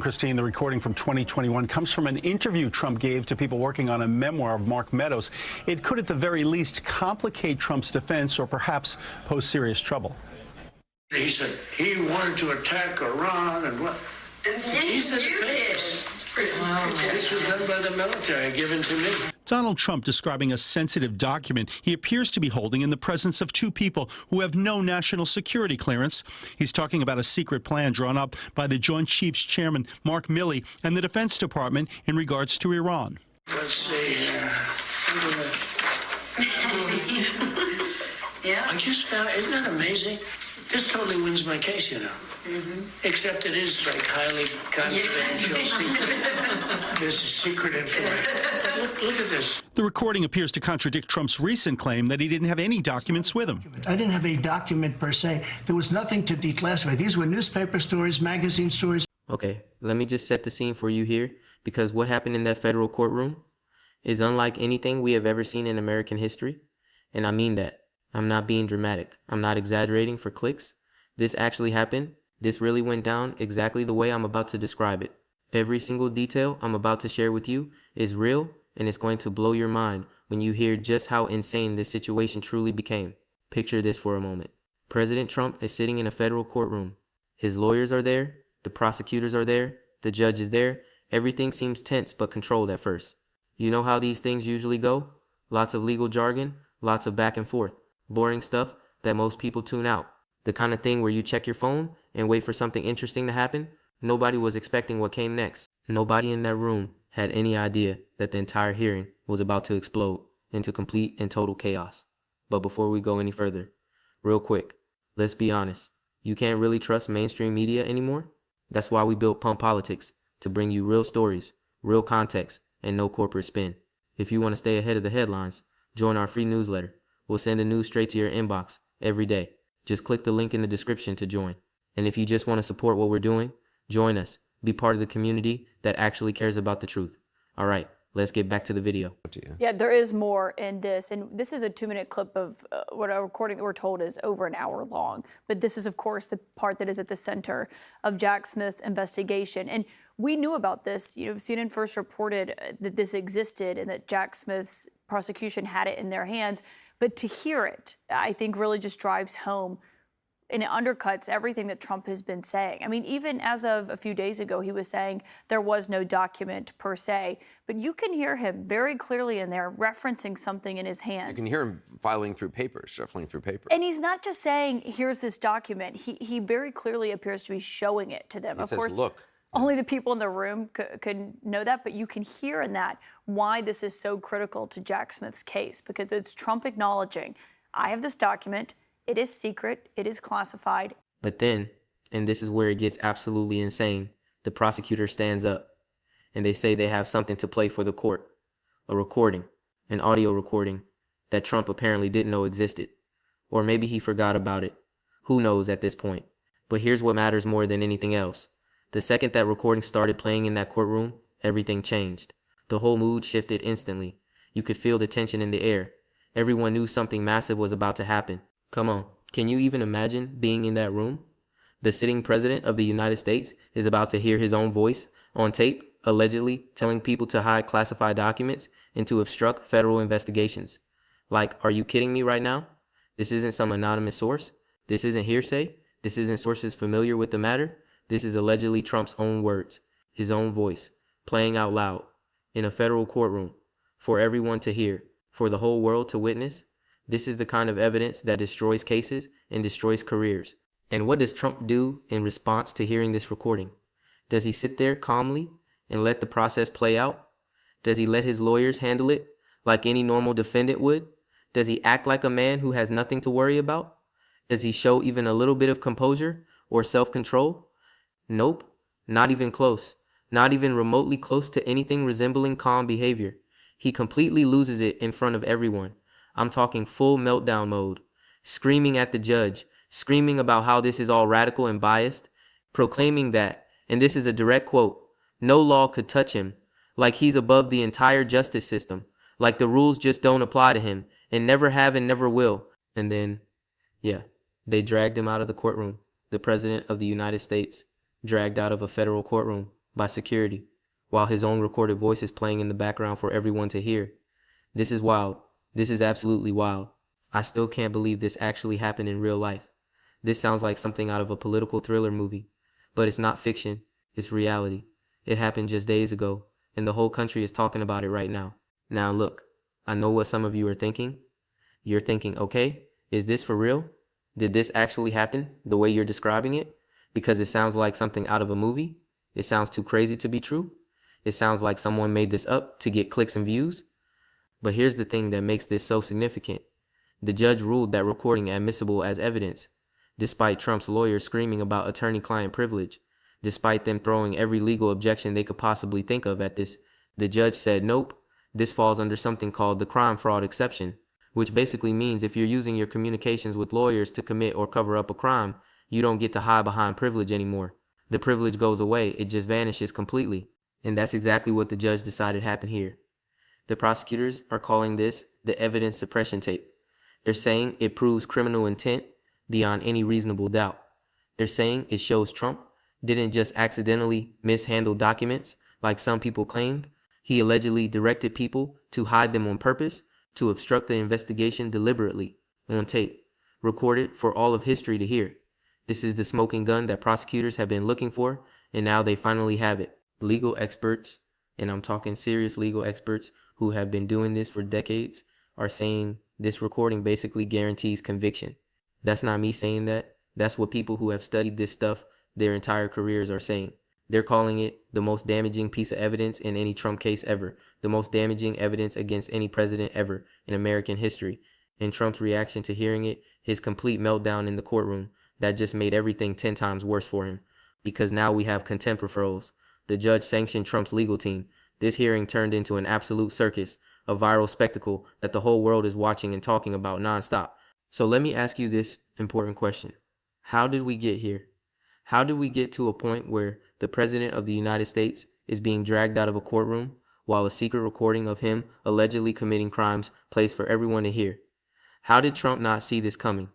Christine, the recording from 2021 comes from an interview Trump gave to people working on a memoir of Mark Meadows. It could, at the very least, complicate Trump's defense or perhaps pose serious trouble. He said he wanted to attack Iran and what? He said this was done by the military, given to me. Donald Trump describing a sensitive document he appears to be holding in the presence of two people who have no national security clearance. He's talking about a secret plan drawn up by the Joint Chiefs Chairman Mark Milley and the Defense Department in regards to Iran. Let's see here. Yeah. I just found, isn't that amazing? This totally wins my case, you know. Except it is like highly confidential, secret. This is secret information. Look at this. The recording appears to contradict Trump's recent claim that he didn't have any documents with him. I didn't have a document per se. There was nothing to declassify. These were newspaper stories, magazine stories. Okay, let me just set the scene for you here, because what happened in that federal courtroom is unlike anything we have ever seen in American history. And I mean that. I'm not being dramatic. I'm not exaggerating for clicks. This actually happened. This really went down exactly the way I'm about to describe it. Every single detail I'm about to share with you is real, and it's going to blow your mind when you hear just how insane this situation truly became. Picture this for a moment. President Trump is sitting in a federal courtroom. His lawyers are there, the prosecutors are there, the judge is there. Everything seems tense but controlled at first. You know how these things usually go? Lots of legal jargon, lots of back and forth, boring stuff that most people tune out. The kind of thing where you check your phone and wait for something interesting to happen. Nobody was expecting what came next. Nobody in that room had any idea that the entire hearing was about to explode into complete and total chaos. But before we go any further, real quick, let's be honest. You can't really trust mainstream media anymore. That's why we built Pump Politics, to bring you real stories, real context, and no corporate spin. If you want to stay ahead of the headlines, join our free newsletter. We'll send the news straight to your inbox every day. Just click the link in the description to join. And if you just want to support what we're doing, join us. Be part of the community that actually cares about the truth. All right, let's get back to the video. Yeah, there is more in this. And this is a 2-minute clip of what a recording that we're told is over an hour long. But this is, of course, the part that is at the center of Jack Smith's investigation. And we knew about this. You know, CNN first reported that this existed and that Jack Smith's prosecution had it in their hands. But to hear it, I think really just drives home and it undercuts everything that Trump has been saying. I mean, even as of a few days ago, he was saying there was no document per se, but you can hear him very clearly in there referencing something in his hands. You can hear him shuffling through papers. And he's not just saying, here's this document. He very clearly appears to be showing it to them. He of says, course, look. Only the people in the room could know that, but you can hear in that why this is so critical to Jack Smith's case, because it's Trump acknowledging, I have this document, it is secret, it is classified. But then, and this is where it gets absolutely insane, the prosecutor stands up and they say they have something to play for the court, a recording, an audio recording that Trump apparently didn't know existed. Or maybe he forgot about it. Who knows at this point? But here's what matters more than anything else. The second that recording started playing in that courtroom, everything changed. The whole mood shifted instantly. You could feel the tension in the air. Everyone knew something massive was about to happen. Come on, can you even imagine being in that room? The sitting president of the United States is about to hear his own voice on tape, allegedly telling people to hide classified documents and to obstruct federal investigations. Like, are you kidding me right now? This isn't some anonymous source. This isn't hearsay. This isn't sources familiar with the matter. This is allegedly Trump's own words, his own voice, playing out loud in a federal courtroom for everyone to hear, for the whole world to witness. This is the kind of evidence that destroys cases and destroys careers. And what does Trump do in response to hearing this recording? Does he sit there calmly and let the process play out? Does he let his lawyers handle it like any normal defendant would? Does he act like a man who has nothing to worry about? Does he show even a little bit of composure or self-control? Nope, not even close. Not even remotely close to anything resembling calm behavior. He completely loses it in front of everyone. I'm talking full meltdown mode, screaming at the judge, screaming about how this is all radical and biased, proclaiming that, and this is a direct quote, no law could touch him, like he's above the entire justice system, like the rules just don't apply to him, and never have and never will. And then, yeah, they dragged him out of the courtroom. The president of the United States dragged out of a federal courtroom by security, while his own recorded voice is playing in the background for everyone to hear. This is wild. This is absolutely wild. I still can't believe this actually happened in real life. This sounds like something out of a political thriller movie, but it's not fiction, it's reality. It happened just days ago, and the whole country is talking about it right now. Now look, I know what some of you are thinking. You're thinking, okay, is this for real? Did this actually happen the way you're describing it? Because it sounds like something out of a movie? It sounds too crazy to be true? It sounds like someone made this up to get clicks and views? But here's the thing that makes this so significant. The judge ruled that recording admissible as evidence, despite Trump's lawyers screaming about attorney-client privilege, despite them throwing every legal objection they could possibly think of at this. The judge said, nope, this falls under something called the crime fraud exception, which basically means if you're using your communications with lawyers to commit or cover up a crime, you don't get to hide behind privilege anymore. The privilege goes away, it just vanishes completely. And that's exactly what the judge decided happened here. The prosecutors are calling this the evidence suppression tape. They're saying it proves criminal intent beyond any reasonable doubt. They're saying it shows Trump didn't just accidentally mishandle documents like some people claimed. He allegedly directed people to hide them on purpose, to obstruct the investigation deliberately, on tape, recorded for all of history to hear. This is the smoking gun that prosecutors have been looking for, and now they finally have it. Legal experts, and I'm talking serious legal experts who have been doing this for decades, are saying this recording basically guarantees conviction. That's not me saying that. That's what people who have studied this stuff their entire careers are saying. They're calling it the most damaging piece of evidence in any Trump case ever, the most damaging evidence against any president ever in American history. And Trump's reaction to hearing it, his complete meltdown in the courtroom, that just made everything 10 times worse for him. Because now we have contempt referrals. The judge sanctioned Trump's legal team. This hearing turned into an absolute circus, a viral spectacle that the whole world is watching and talking about nonstop. So let me ask you this important question. How did we get here? How did we get to a point where the President of the United States is being dragged out of a courtroom while a secret recording of him allegedly committing crimes plays for everyone to hear? How did Trump not see this coming?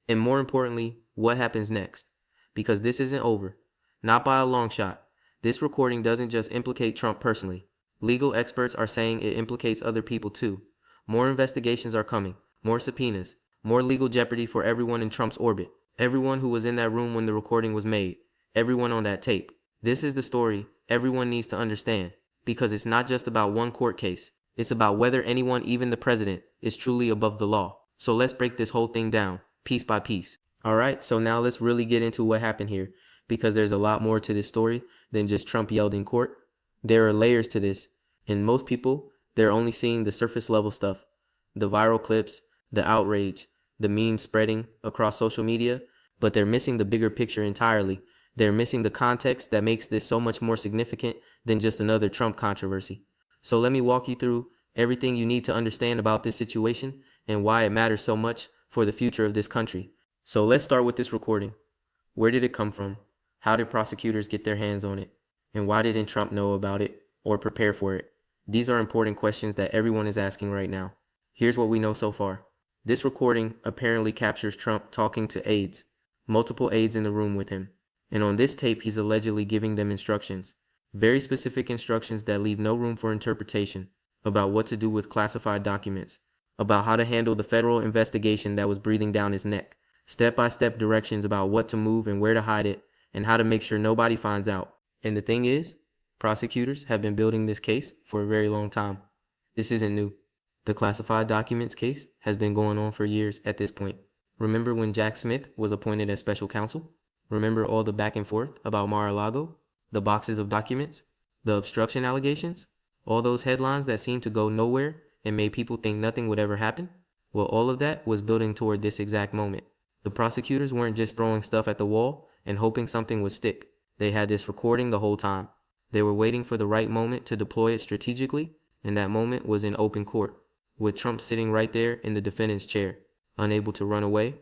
And more importantly, what happens next? Because this isn't over. Not by a long shot. This recording doesn't just implicate Trump personally. Legal experts are saying it implicates other people too. More investigations are coming, more subpoenas, more legal jeopardy for everyone in Trump's orbit. Everyone who was in that room when the recording was made. Everyone on that tape. This is the story everyone needs to understand. Because it's not just about one court case. It's about whether anyone, even the president, is truly above the law. So let's break this whole thing down, piece by piece. Alright, so now let's really get into what happened here. Because there's a lot more to this story than just Trump yelled in court. There are layers to this. And most people, they're only seeing the surface level stuff. The viral clips, the outrage, the memes spreading across social media, but they're missing the bigger picture entirely. They're missing the context that makes this so much more significant than just another Trump controversy. So let me walk you through everything you need to understand about this situation and why it matters so much for the future of this country. So let's start with this recording. Where did it come from? How did prosecutors get their hands on it? And why didn't Trump know about it or prepare for it? These are important questions that everyone is asking right now. Here's what we know so far. This recording apparently captures Trump talking to aides, multiple aides in the room with him. And on this tape, he's allegedly giving them instructions, very specific instructions that leave no room for interpretation, about what to do with classified documents, about how to handle the federal investigation that was breathing down his neck, step-by-step directions about what to move and where to hide it, and how to make sure nobody finds out. And the thing is, prosecutors have been building this case for a very long time. This isn't new. The classified documents case has been going on for years at this point. Remember when Jack Smith was appointed as special counsel? Remember all the back and forth about Mar-a-Lago? The boxes of documents? The obstruction allegations? All those headlines that seemed to go nowhere and made people think nothing would ever happen? Well, all of that was building toward this exact moment. The prosecutors weren't just throwing stuff at the wall and hoping something would stick. They had this recording the whole time. They were waiting for the right moment to deploy it strategically, and that moment was in open court, with Trump sitting right there in the defendant's chair, unable to run away,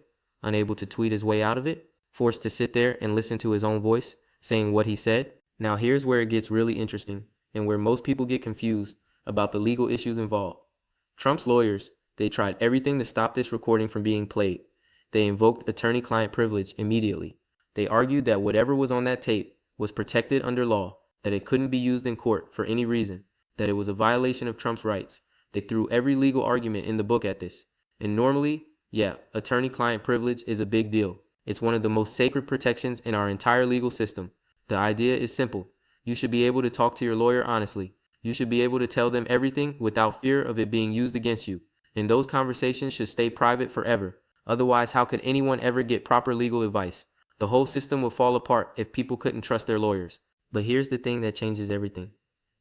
unable to tweet his way out of it, forced to sit there and listen to his own voice, saying what he said. Now here's where it gets really interesting, and where most people get confused about the legal issues involved. Trump's lawyers, they tried everything to stop this recording from being played. They invoked attorney-client privilege immediately. They argued that whatever was on that tape was protected under law. that it couldn't be used in court for any reason, that it was a violation of Trump's rights. They threw every legal argument in the book at this. And normally, yeah, attorney-client privilege is a big deal. It's one of the most sacred protections in our entire legal system. The idea is simple. You should be able to talk to your lawyer honestly. You should be able to tell them everything without fear of it being used against you. And those conversations should stay private forever. Otherwise, how could anyone ever get proper legal advice? The whole system would fall apart if people couldn't trust their lawyers. But here's the thing that changes everything.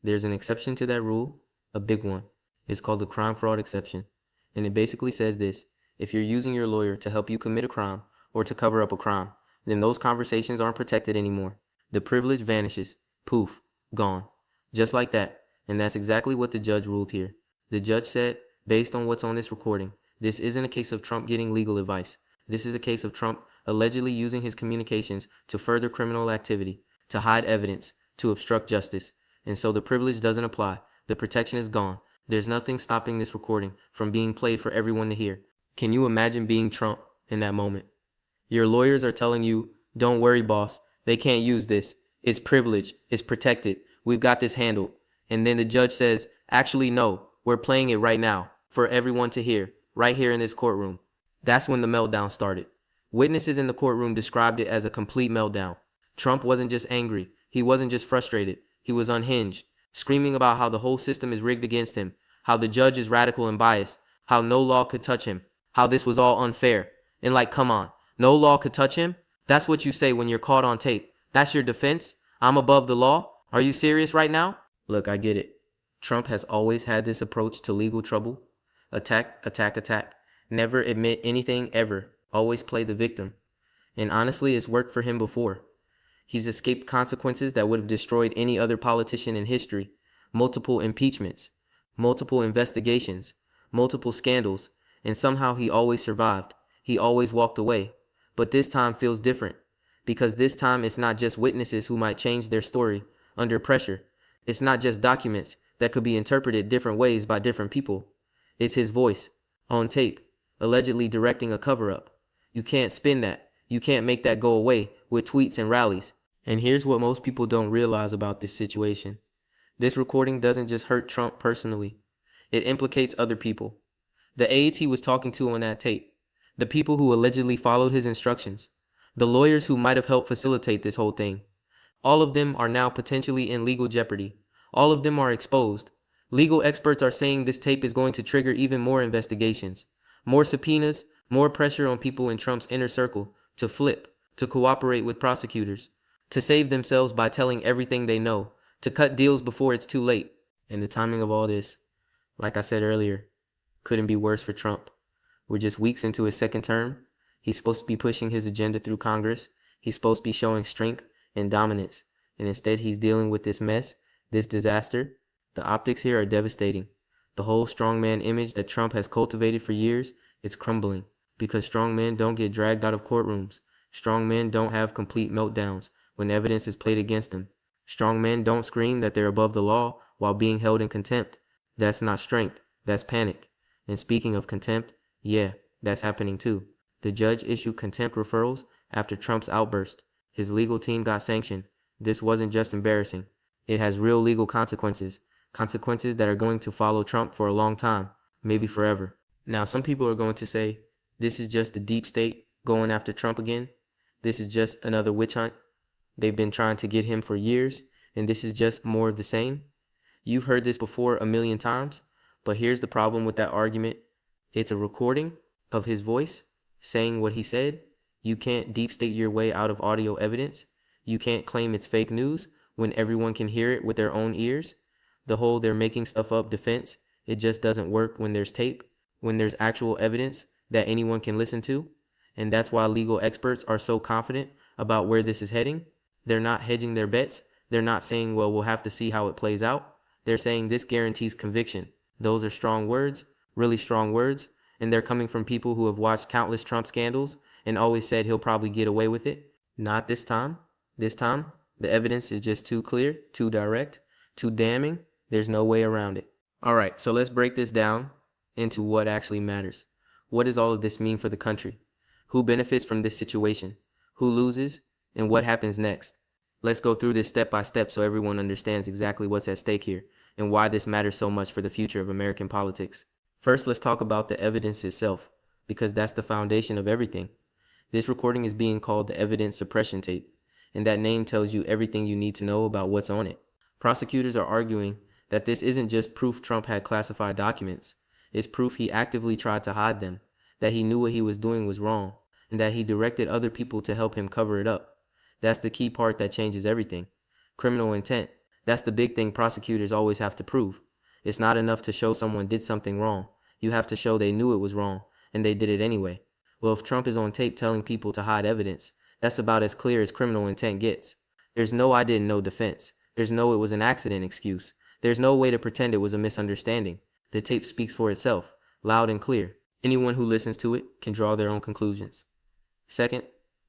There's an exception to that rule, a big one. It's called the crime fraud exception. And it basically says this: if you're using your lawyer to help you commit a crime or to cover up a crime, then those conversations aren't protected anymore. The privilege vanishes. Poof, gone. Just like that. And that's exactly what the judge ruled here. The judge said, based on what's on this recording, this isn't a case of Trump getting legal advice. This is a case of Trump allegedly using his communications to further criminal activity, to hide evidence, to obstruct justice. And so the privilege doesn't apply. The protection is gone. There's nothing stopping this recording from being played for everyone to hear. Can you imagine being Trump in that moment? Your lawyers are telling you, don't worry, boss. They can't use this. It's privilege. It's protected. We've got this handled. And then the judge says, actually, no, we're playing it right now for everyone to hear, right here in this courtroom. That's when the meltdown started. Witnesses in the courtroom described it as a complete meltdown. Trump wasn't just angry. He wasn't just frustrated. He was unhinged, screaming about how the whole system is rigged against him, how the judge is radical and biased, how no law could touch him, how this was all unfair. And like, come on, no law could touch him? That's what you say when you're caught on tape. That's your defense? I'm above the law? Are you serious right now? Look, I get it. Trump has always had this approach to legal trouble. Attack, attack, attack. Never admit anything ever. Always play the victim. And honestly, it's worked for him before. He's escaped consequences that would have destroyed any other politician in history. Multiple impeachments, multiple investigations, multiple scandals, and somehow he always survived. He always walked away. But this time feels different, because this time it's not just witnesses who might change their story under pressure. It's not just documents that could be interpreted different ways by different people. It's his voice, on tape, allegedly directing a cover-up. You can't spin that. You can't make that go away with tweets and rallies. And here's what most people don't realize about this situation. This recording doesn't just hurt Trump personally. It implicates other people. The aides he was talking to on that tape. The people who allegedly followed his instructions. The lawyers who might have helped facilitate this whole thing. All of them are now potentially in legal jeopardy. All of them are exposed. Legal experts are saying this tape is going to trigger even more investigations. More subpoenas, more pressure on people in Trump's inner circle to flip, to cooperate with prosecutors, to save themselves by telling everything they know, to cut deals before it's too late. And the timing of all this, like I said earlier, couldn't be worse for Trump. We're just weeks into his second term. He's supposed to be pushing his agenda through Congress. He's supposed to be showing strength and dominance. And instead he's dealing with this mess, this disaster. The optics here are devastating. The whole strongman image that Trump has cultivated for years, it's crumbling. Because strongmen don't get dragged out of courtrooms. Strongmen don't have complete meltdowns when evidence is played against them. Strongmen don't scream that they're above the law while being held in contempt. That's not strength, that's panic. And speaking of contempt, yeah, that's happening too. The judge issued contempt referrals after Trump's outburst. His legal team got sanctioned. This wasn't just embarrassing. It has real legal consequences. Consequences that are going to follow Trump for a long time, maybe forever. Now, some people are going to say, this is just the deep state going after Trump again. This is just another witch hunt. They've been trying to get him for years, and this is just more of the same. You've heard this before a million times, but here's the problem with that argument. It's a recording of his voice saying what he said. You can't deep state your way out of audio evidence. You can't claim it's fake news when everyone can hear it with their own ears. The whole they're making stuff up defense, it just doesn't work when there's tape, when there's actual evidence that anyone can listen to. And that's why legal experts are so confident about where this is heading. They're not hedging their bets. They're not saying, well, we'll have to see how it plays out. They're saying this guarantees conviction. Those are strong words, really strong words, and they're coming from people who have watched countless Trump scandals and always said he'll probably get away with it. Not this time. This time, the evidence is just too clear, too direct, too damning. There's no way around it. All right, so let's break this down into what actually matters. What does all of this mean for the country? Who benefits from this situation? Who loses? And what happens next? Let's go through this step by step so everyone understands exactly what's at stake here and why this matters so much for the future of American politics. First, let's talk about the evidence itself, because that's the foundation of everything. This recording is being called the evidence suppression tape, and that name tells you everything you need to know about what's on it. Prosecutors are arguing that this isn't just proof Trump had classified documents. It's proof he actively tried to hide them, that he knew what he was doing was wrong, and that he directed other people to help him cover it up. That's the key part that changes everything. Criminal intent. That's the big thing prosecutors always have to prove. It's not enough to show someone did something wrong. You have to show they knew it was wrong, and they did it anyway. Well, if Trump is on tape telling people to hide evidence, that's about as clear as criminal intent gets. There's no "I didn't know" defense. There's no "it was an accident" excuse. There's no way to pretend it was a misunderstanding. The tape speaks for itself, loud and clear. Anyone who listens to it can draw their own conclusions. Second,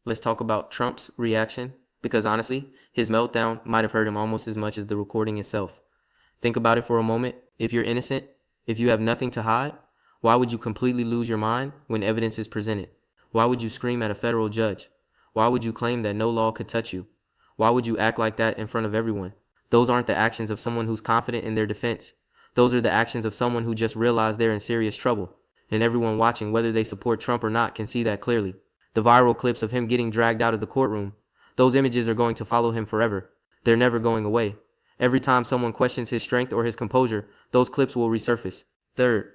let's talk about Trump's reaction, because honestly, his meltdown might have hurt him almost as much as the recording itself. Think about it for a moment. If you're innocent, if you have nothing to hide, why would you completely lose your mind when evidence is presented? Why would you scream at a federal judge? Why would you claim that no law could touch you? Why would you act like that in front of everyone? Those aren't the actions of someone who's confident in their defense. Those are the actions of someone who just realized they're in serious trouble. And everyone watching, whether they support Trump or not, can see that clearly. The viral clips of him getting dragged out of the courtroom, those images are going to follow him forever. They're never going away. Every time someone questions his strength or his composure, those clips will resurface. Third,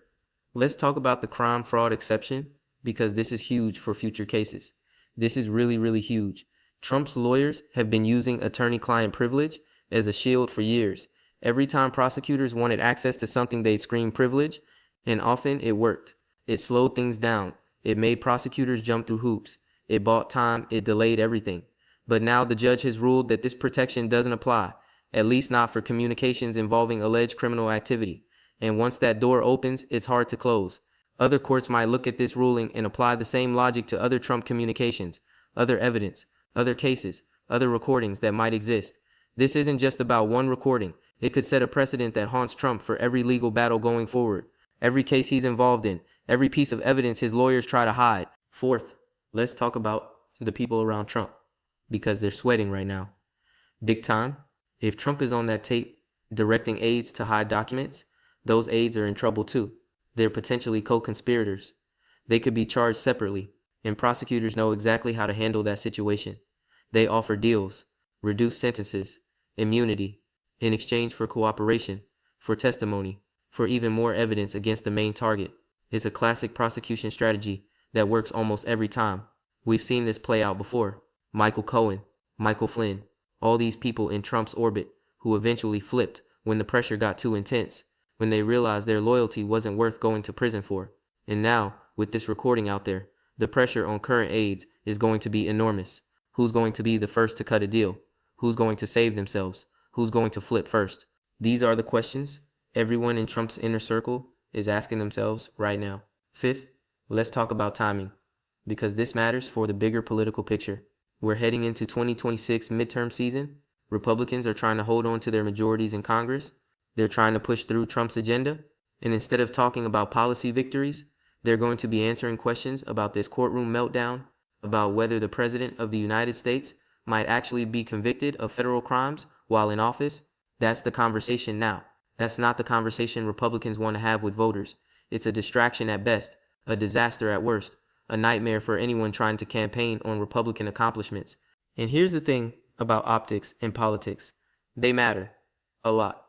let's talk about the crime fraud exception, because this is huge for future cases. This is really, really huge. Trump's lawyers have been using attorney-client privilege as a shield for years. Every time prosecutors wanted access to something, they'd scream privilege, and often it worked. It slowed things down. It made prosecutors jump through hoops. It bought time. It delayed everything. But now the judge has ruled that this protection doesn't apply, at least not for communications involving alleged criminal activity. And once that door opens, it's hard to close. Other courts might look at this ruling and apply the same logic to other Trump communications, other evidence, other cases, other recordings that might exist. This isn't just about one recording. It could set a precedent that haunts Trump for every legal battle going forward, every case he's involved in, every piece of evidence his lawyers try to hide. Fourth, let's talk about the people around Trump, because they're sweating right now. Big time. If Trump is on that tape directing aides to hide documents, those aides are in trouble too. They're potentially co-conspirators. They could be charged separately, and prosecutors know exactly how to handle that situation. They offer deals, reduced sentences, immunity, in exchange for cooperation, for testimony, for even more evidence against the main target. It's a classic prosecution strategy that works almost every time. We've seen this play out before. Michael Cohen, Michael Flynn, all these people in Trump's orbit who eventually flipped when the pressure got too intense, when they realized their loyalty wasn't worth going to prison for. And now, with this recording out there, the pressure on current aides is going to be enormous. Who's going to be the first to cut a deal? Who's going to save themselves? Who's going to flip first? These are the questions everyone in Trump's inner circle is asking themselves right now. Fifth, let's talk about timing, because this matters for the bigger political picture. We're heading into 2026 midterm season. Republicans are trying to hold on to their majorities in Congress. They're trying to push through Trump's agenda. And instead of talking about policy victories, they're going to be answering questions about this courtroom meltdown, about whether the President of the United States might actually be convicted of federal crimes while in office. That's the conversation now. That's not the conversation Republicans want to have with voters. It's a distraction at best, a disaster at worst, a nightmare for anyone trying to campaign on Republican accomplishments. And here's the thing about optics and politics. They matter a lot.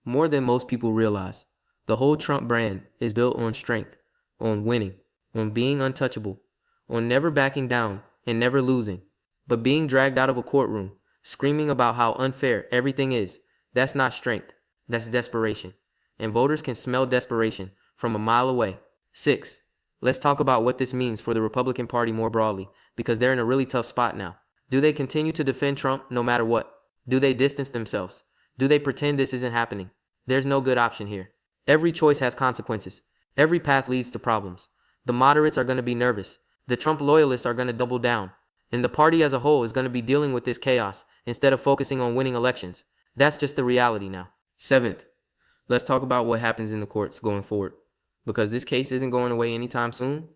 More than most people realize. The whole Trump brand is built on strength, on winning, on being untouchable, on never backing down and never losing. But being dragged out of a courtroom, screaming about how unfair everything is, that's not strength. That's desperation. And voters can smell desperation from a mile away. 6. Let's talk about what this means for the Republican Party more broadly, because they're in a really tough spot now. Do they continue to defend Trump no matter what? Do they distance themselves? Do they pretend this isn't happening? There's no good option here. Every choice has consequences. Every path leads to problems. The moderates are going to be nervous. The Trump loyalists are going to double down. And the party as a whole is going to be dealing with this chaos instead of focusing on winning elections. That's just the reality now. 7th, let's talk about what happens in the courts going forward. Because this case isn't going away anytime soon.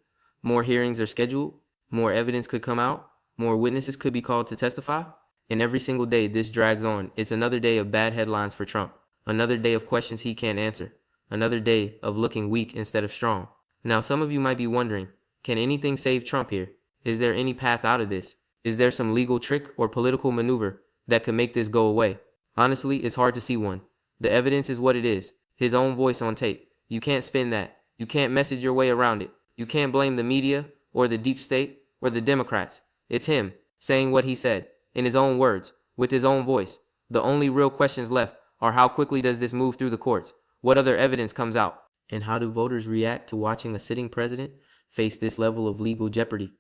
More hearings are scheduled. More evidence could come out. More witnesses could be called to testify. And every single day this drags on. It's another day of bad headlines for Trump. Another day of questions he can't answer. Another day of looking weak instead of strong. Now, some of you might be wondering, can anything save Trump here? Is there any path out of this? Is there some legal trick or political maneuver that could make this go away? Honestly, it's hard to see one. The evidence is what it is. His own voice on tape. You can't spin that. You can't message your way around it. You can't blame the media or the deep state or the Democrats. It's him saying what he said in his own words, with his own voice. The only real questions left are how quickly does this move through the courts? What other evidence comes out? And how do voters react to watching a sitting president face this level of legal jeopardy?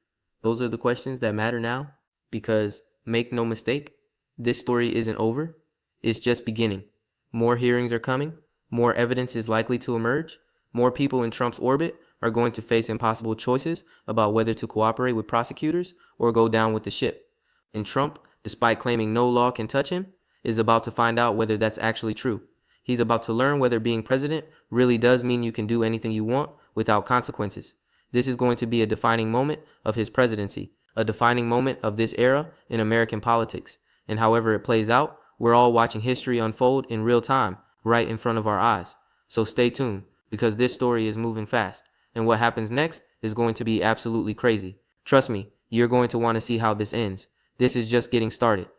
Those are the questions that matter now, because make no mistake, this story isn't over. It's just beginning. More hearings are coming. More evidence is likely to emerge. More people in Trump's orbit are going to face impossible choices about whether to cooperate with prosecutors or go down with the ship. And Trump, despite claiming no law can touch him, is about to find out whether that's actually true. He's about to learn whether being president really does mean you can do anything you want without consequences. This is going to be a defining moment of his presidency, a defining moment of this era in American politics. And however it plays out, we're all watching history unfold in real time, right in front of our eyes. So stay tuned, because this story is moving fast. And what happens next is going to be absolutely crazy. Trust me, you're going to want to see how this ends. This is just getting started.